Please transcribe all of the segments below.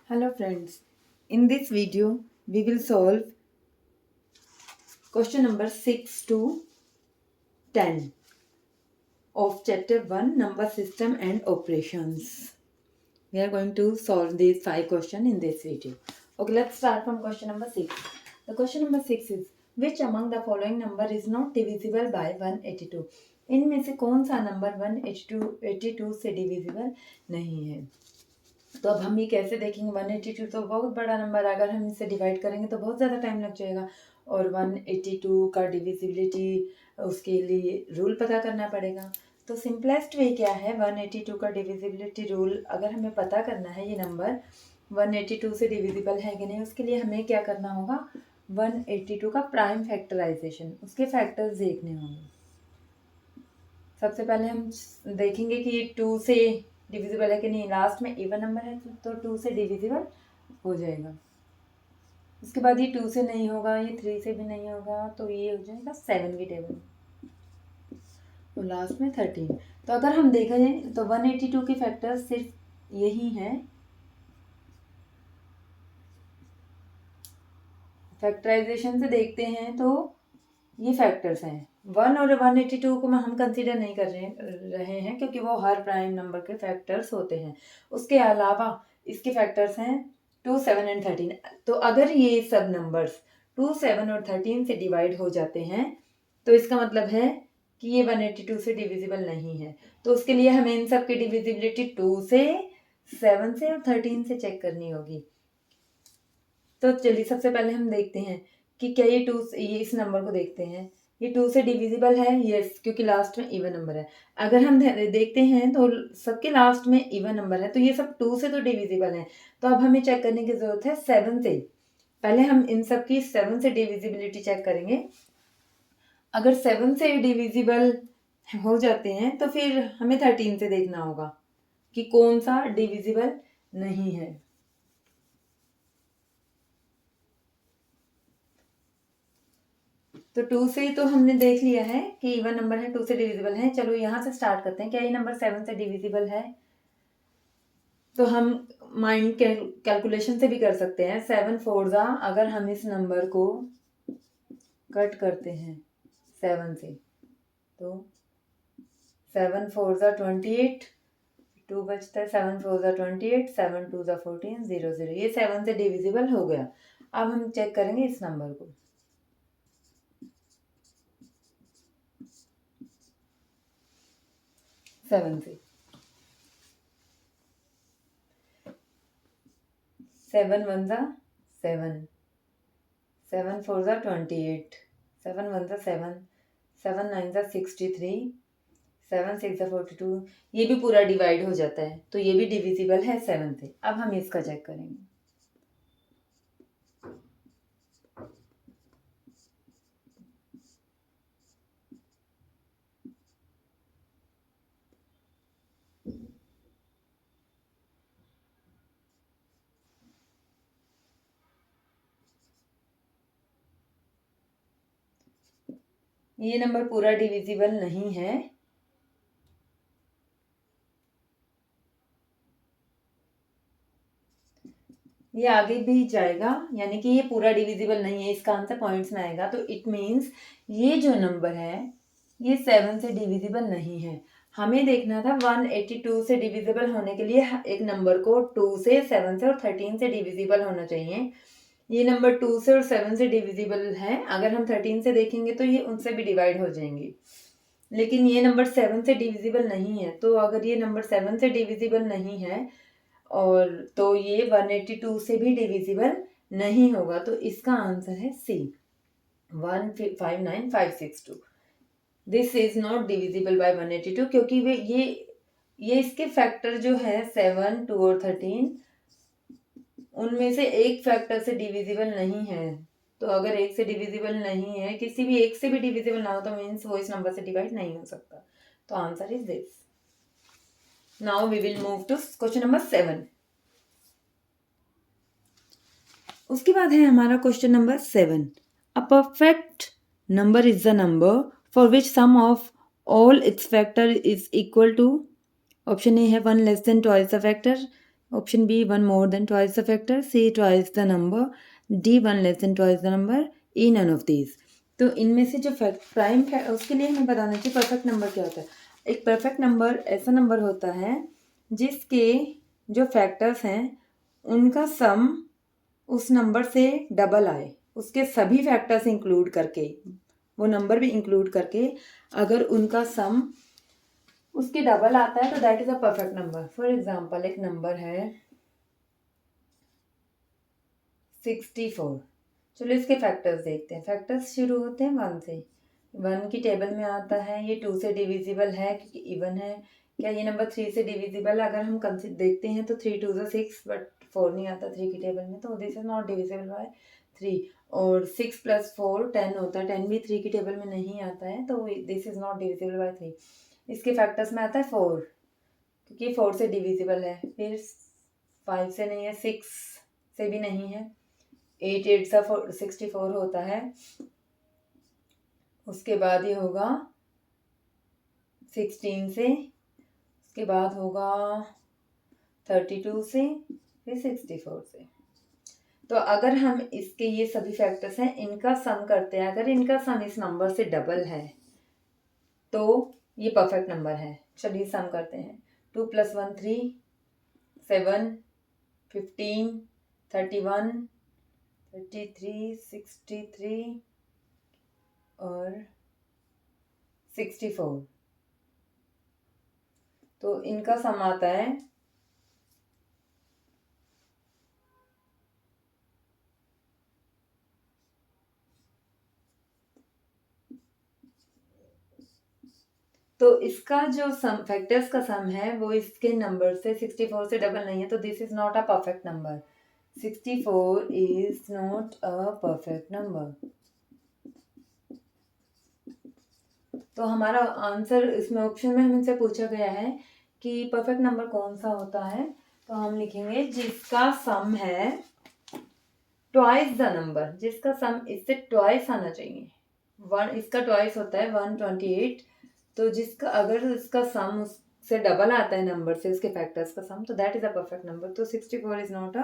Hello friends, in this video we will solve question number 6 to 10 of chapter 1 number system and operations. We are going to solve these 5 questions in this video. Okay, let's start from question number 6. The question number 6 is which among the following number is not divisible by 182? इनमें से कौन सा number 182 से divisible नहीं है? तो अब हम ये कैसे देखेंगे 182 तो बहुत बड़ा नंबर है, अगर हम इसे डिवाइड करेंगे तो बहुत ज़्यादा टाइम लग जाएगा और 182 का डिविजिबिलिटी उसके लिए रूल पता करना पड़ेगा। तो सिंपलेस्ट वे क्या है 182 का डिविजिबिलिटी रूल अगर हमें पता करना है ये नंबर 182 से डिविजिबल है कि नहीं, उसके लिए हमें क्या करना होगा 182 का प्राइम फैक्टराइजेशन, उसके फैक्टर्स देखने होंगे। सबसे पहले हम देखेंगे कि ये 2 से डिविजिबल है कि नहीं, लास्ट में इवन नंबर है तो 2 से डिविजिबल हो जाएगा। उसके बाद ये 2 से नहीं होगा, ये 3 से भी नहीं होगा, तो ये हो जाएगा 7 की टेबल तो लास्ट में 13। तो अगर हम देखें तो 182 के फैक्टर्स सिर्फ यही हैं। फैक्टराइजेशन से देखते हैं तो ये फैक्टर्स हैं 1 और 182 को हम कंसीडर नहीं कर रहे हैं क्योंकि वो हर प्राइम नंबर के फैक्टर्स होते हैं। उसके अलावा इसके फैक्टर्स हैं 2, 7 एंड 13। तो अगर ये सब नंबर्स 2, 7 और 13 से डिवाइड हो जाते हैं तो इसका मतलब है कि ये 182 से डिविजिबल नहीं है। तो उसके लिए हमें इन सब की डिविजिबिलिटी 2 से, 7 से और 13 से चेक करनी होगी। तो चलिए सबसे पहले हम देखते हैं कि क्या ये 2 ये इस नंबर को देखते हैं, ये 2 से डिविजिबल है, यस, क्योंकि लास्ट में इवन नंबर है। अगर हम देखते हैं तो सबके लास्ट में इवन नंबर है तो ये सब 2 से तो डिविजिबल है। तो अब हमें चेक करने की ज़रूरत है 7 से। पहले हम इन सब की 7 से डिविजिबिलिटी चेक करेंगे। अगर 7 से डिविजिबल हो जाते हैं तो फिर हमें 13 से देखना होगा कि कौन सा डिविजिबल नहीं है। तो 2 से तो हमने देख लिया है कि इवन नंबर है, 2 से डिविजिबल है। चलो यहाँ से स्टार्ट करते हैं, क्या ये नंबर 7 से डिविजिबल है? तो हम माइंड कैलकुलेशन से भी कर सकते हैं। 7 4 जा, अगर हम इस नंबर को कट करते हैं 7 से तो 7 4 जा 28, 2 बचता है, 7 4 जा 28, 7 2 जा 14, 0 0, ये 7 से डिविजिबल हो गया। अब हम चेक करेंगे इस नंबर को। 7 से 7 1 जा 7, 7 4 जा 28, 7 1 जा 7, 7 9 जा 63, 7 6 जा 42, ये भी पूरा डिवाइड हो जाता है तो ये भी डिविजिबल है 7 से। अब हम इसका चेक करेंगे। ये नंबर पूरा डिविजिबल नहीं है, ये आगे भी जाएगा, यानी कि ये पूरा डिविजिबल नहीं है, इसका आंसर पॉइंट्स में आएगा। तो इट मीन्स ये जो नंबर है ये 7 से डिविजिबल नहीं है। हमें देखना था 182 से डिविजिबल होने के लिए एक नंबर को 2 से, 7 से और 13 से डिविजिबल होना चाहिए। ये नंबर 2 से और 7 से डिविजिबल है, अगर हम 13 से देखेंगे तो ये उनसे भी डिवाइड हो जाएंगे, लेकिन ये नंबर 7 से डिविजिबल नहीं है। तो अगर ये नंबर 7 से डिविजिबल नहीं है और तो ये 182 से भी डिविजिबल नहीं होगा। तो इसका आंसर है सी 159562। This is not divisible by 182 क्योंकि वे ये इसके फैक्टर जो है 7 2 और 13 उनमें से एक फैक्टर से डिविजिबल नहीं है। तो अगर एक से डिविजिबल नहीं है, किसी भी एक से भी डिविजिबल ना हो तो मीन्स वो इस नंबर से डिवाइड नहीं हो सकता। तो answer is this. Now we will move to question number 7। उसके बाद है हमारा question number 7। A perfect number is the number for which sum of all its factor is equal to, option A है 1 less than twice the factor, option B 1 more than twice the factor, C twice the number, D 1 less than twice the number, E none of these. तो इनमें से जो prime उसके लिए हमें बताना चाहिए परफेक्ट नंबर क्या होता है. एक परफेक्ट नंबर ऐसा नंबर होता है जिसके जो फैक्टर्स हैं उनका सम उस नंबर से डबल आए, उसके सभी फैक्टर्स इंक्लूड करके, वो नंबर भी इंक्लूड करके अगर उनका सम उसके डबल आता है तो that is a perfect number. For example एक नंबर है 64. चलो इसके फैक्टर्स देखते हैं. फैक्टर्स शुरू होते हैं 1 से. 1 की टेबल में आता है, ये 2 से डिविजिबल है क्योंकि इवन है. क्या ये नंबर 3 से डिविजिबल है? अगर हम देखते हैं तो 3 2 6, बट 4 नहीं आता 3 की टेबल में, तो this is not divisible by 3. और 6 + 4 10 होता है, 10 भी 3 की टेबल में नहीं आता है, तो this is not divisible by 3. इसके फैक्टर्स में आता है 4 क्योंकि 4 से डिविजिबल है. फिर 5 से नहीं है, 6 से भी नहीं है, 8 8 सा 64 होता है. उसके बाद ये होगा 16 से, उसके बाद होगा 32 से, फिर 64 से. तो अगर हम इसके ये सभी फैक्टर्स हैं इनका सम करते हैं, अगर इनका सम इस नंबर से डबल है तो ये परफेक्ट नंबर है. चलिए सम करते हैं. 2 + 1 3, 7, 15, 31, 33, 63 और 64. तो इनका सम आता है 64. तो इसका जो सम फैक्टर्स का सम है वो इसके नंबर से 64 से डबल नहीं है, तो this is not a perfect number. 64 is not a perfect number. तो हमारा आंसर इसमें ऑप्शन में हमसे पूछा गया है कि परफेक्ट नंबर कौन सा होता है, तो हम लिखेंगे जिसका सम है ट्वाइस द नंबर, जिसका सम इससे ट्वाइस आना चाहिए. 1 इसका ट्वाइस होता है 128. तो जिसका अगर इसका सम उससे डबल आता है नंबर से, उसके फैक्टर्स का सम, तो that is a perfect number. तो 64 is not a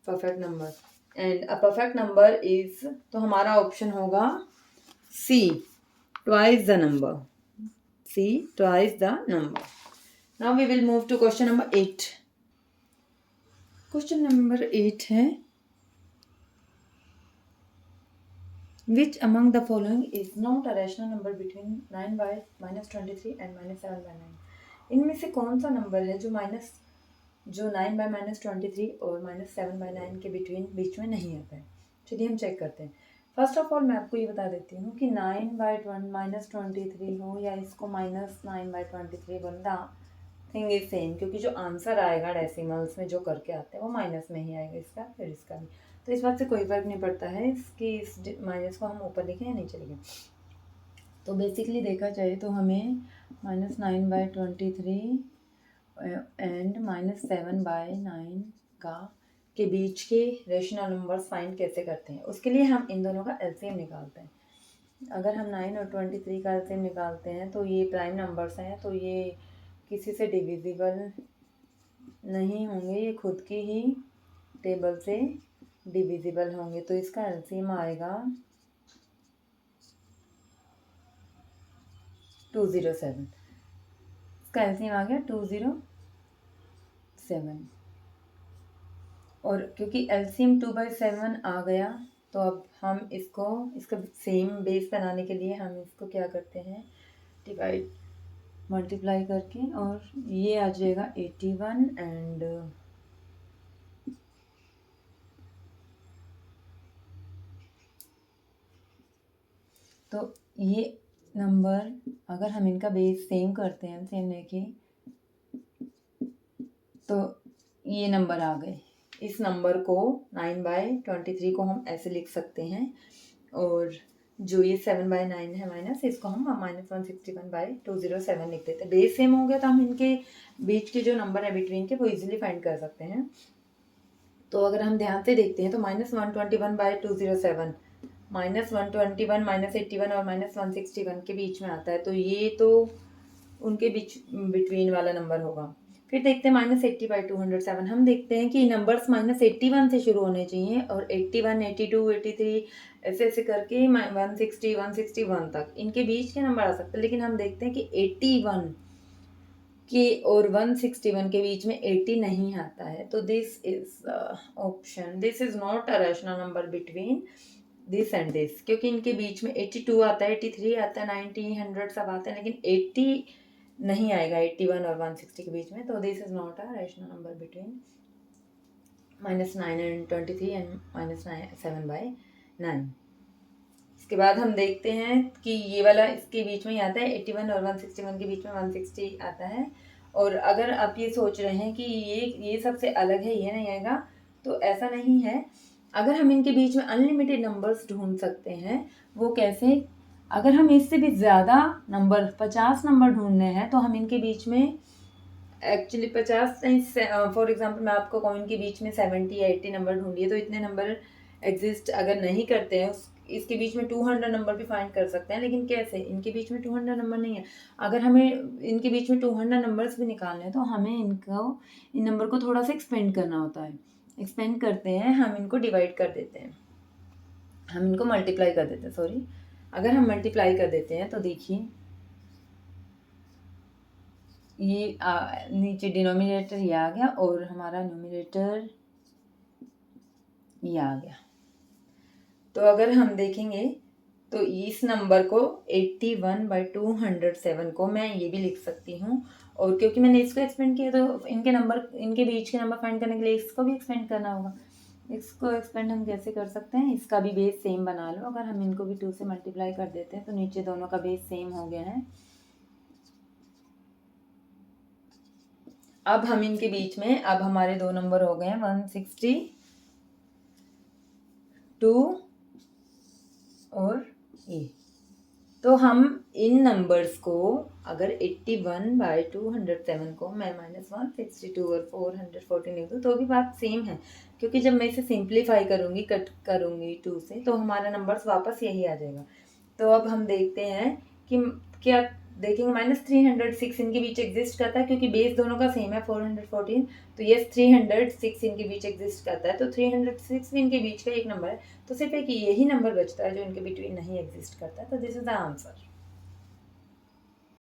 perfect number. And a perfect number is, तो हमारा ऑप्शन होगा सी twice the number. C twice the number. Now we will move to question number 8. Question number 8 है, which among the following is not a rational number between 9 by -23 and -7 by 9. इनमें से कौन सा number है जो 9 by -23 और -7 by 9 के बीच में नहीं आता है. चलिए हम चेक करते हैं. फर्स्ट ऑफ ऑल मैं आपको ये बता देती हूँ कि 9 by -23 हो या इसको -9 by 23 बनता थिंग इज सेम, क्योंकि जो आंसर आएगा डेसिमल्स में जो करके आते हैं वो माइनस में ही आएगा इसका, फिर इसका भी. तो इस बात से कोई फर्क नहीं पड़ता है इसकी इस माइनस को हम ऊपर लिखें या नीचे लिखें. तो बेसिकली देखा जाए तो हमें -9 by 23 एंड -7 by 9 के बीच के रेशनल नंबर्स फाइंड कैसे करते हैं. उसके लिए हम इन दोनों का एलसीएम निकालते हैं. अगर हम 9 और 23 का एलसीएम निकालते हैं तो ये प्राइम नंबर्स हैं, तो ये किसी से डिविजिबल नहीं होंगे, ये खुद की ही टेबल से डिविजिबल होंगे. तो इसका एलसीएम आएगा 207. इसका एलसीएम आ गया 207. और क्योंकि एलसीएम 2/7 आ गया तो अब हम इसका सेम बेस बनाने के लिए हम इसको क्या करते हैं, डिवाइड मल्टीप्लाई करके, और ये आ जाएगा 81 एंड तो ये नंबर अगर हम इनका बेस सेम करते हैं, सेम लेके, तो ये नंबर आ गए. इस नंबर को 9 by 23 को हम ऐसे लिख सकते हैं, और जो ये 7 by 9 है माइनस, इसको हम -161/207 लिख देते हैं. बेस सेम हो गया तो हम इनके बीच के जो नंबर है बिटवीन के वो इजीली फाइंड कर सकते हैं. तो अगर हम ध्यान से देखते हैं तो -121/207 -121 -81 और -161 के बीच में आता है, तो ये तो उनके बीच बिटवीन वाला नंबर होगा. फिर देखते हैं -80/207। हम देखते हैं कि नंबर्स -81 से शुरू होने चाहिए और 81, 82, 83 ऐसे ऐसे करके 160, 161 तक इनके बीच के नंबर आ सकते हैं। लेकिन हम देखते हैं कि 81 के और 161 के बीच में 80 नहीं आता है। तो this is option, this is not a rational number between this and this, क्योंकि इनके बीच में 82 आता है, 83 आता है, 90, 100 सब आते हैं, लेकिन 80 नहीं आएगा 81 और 160 के बीच में। तो this is not a rational number between -9 and 23 and -7/9। इसके बाद हम देखते हैं कि ये वाला इसके बीच में ही आता है, 81 और 161 के बीच में 160 आता है। और अगर आप ये सोच रहे हैं कि ये सबसे अलग है, ये नहीं आएगा, तो ऐसा नहीं है। अगर हम इनके बीच में अनलिमिटेड नंबर्स ढूंढ सकते हैं, वो कैसे? अगर हम इससे भी ज़्यादा नंबर 50 नंबर ढूंढने हैं तो हम इनके बीच में एक्चुअली 50 नहीं, फॉर एग्जांपल मैं आपको कहूँ इनके बीच में 70 या 80 नंबर ढूंढिए, तो इतने नंबर एग्जिस्ट अगर नहीं करते हैं, इसके बीच में 200 नंबर भी फाइंड कर सकते हैं। लेकिन कैसे? इनके बीच में 200 नंबर नहीं है। अगर हमें इनके बीच में 200 नंबर्स भी निकालने हैं तो हमें इन नंबर को थोड़ा सा एक्सपेंड करना होता है। एक्सपेंड करते हैं, हम इनको डिवाइड कर देते हैं, हम इनको मल्टीप्लाई कर देते हैं, सॉरी। अगर हम मल्टीप्लाई कर देते हैं तो देखिए ये नीचे डिनोमिनेटर ये आ गया और हमारा न्यूमरेटर ये आ गया। तो अगर हम देखेंगे तो इस नंबर को 81/207 को मैं ये भी लिख सकती हूँ, और क्योंकि मैंने इसको एक्सपेंड किया तो इनके बीच के नंबर फाइंड करने के लिए इसको भी एक्सपेंड करना होगा। इसको एक्सपेंड हम कैसे कर सकते हैं? इसका भी बेस सेम बना लो। अगर हम इनको भी 2 से मल्टीप्लाई कर देते हैं तो नीचे दोनों का बेस सेम हो गया है। अब हम इनके बीच में, अब हमारे दो नंबर हो गए हैं 162 और ये। तो हम इन नंबर्स को अगर 81/207 को मैं -162 और 414 लिख दूँ तो भी बात सेम है, क्योंकि जब मैं इसे सिंप्लीफाई करूँगी, कट करूँगी 2 से, तो हमारा नंबर्स वापस यही आ जाएगा। तो अब हम देखते हैं कि क्या देखेंगे, -306 इनके बीच एग्जिस्ट करता है, क्योंकि बेस दोनों का सेम है 414। तो यस 306 इनके बीच एग्जिस्ट करता है, तो 306 भी इनके बीच का एक नंबर है। तो सिर्फ एक यही नंबर बचता है जो इनके बिटवीन नहीं एग्जिस्ट करता है। तो दिस इज द आंसर।